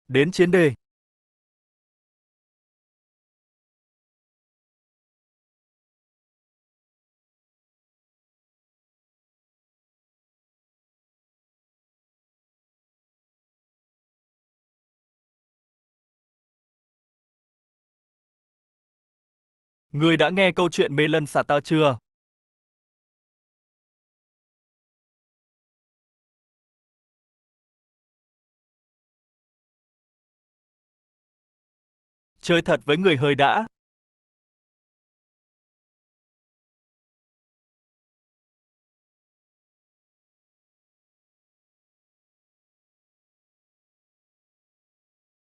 Đến chiến đề. Người đã nghe câu chuyện Melon Starter chưa? Chơi thật với người hơi đã.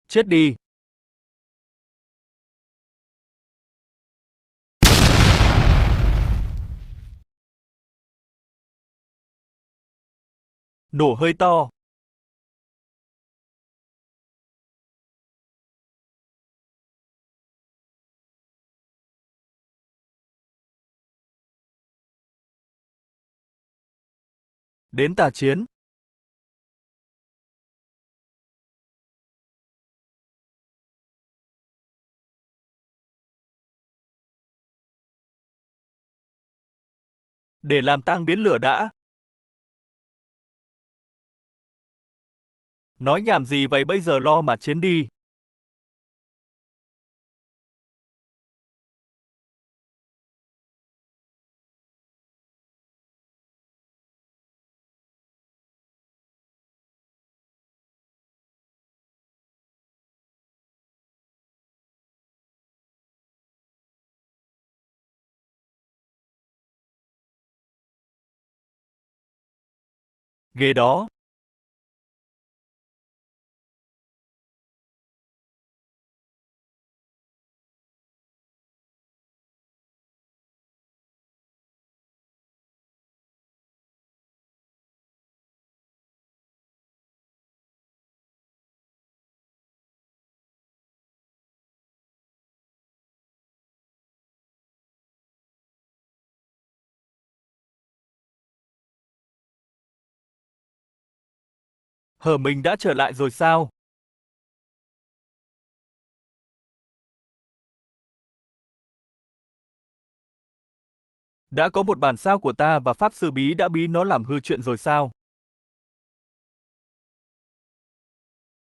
Chết đi. Nổ hơi to. Đến tà chiến. Để làm tang biến lửa đã. Nói nhảm gì vậy, bây giờ lo mà chiến đi. Ghê đó. Hở mình đã trở lại rồi sao? Đã có một bản sao của ta và pháp sư bí đã bí nó làm hư chuyện rồi sao?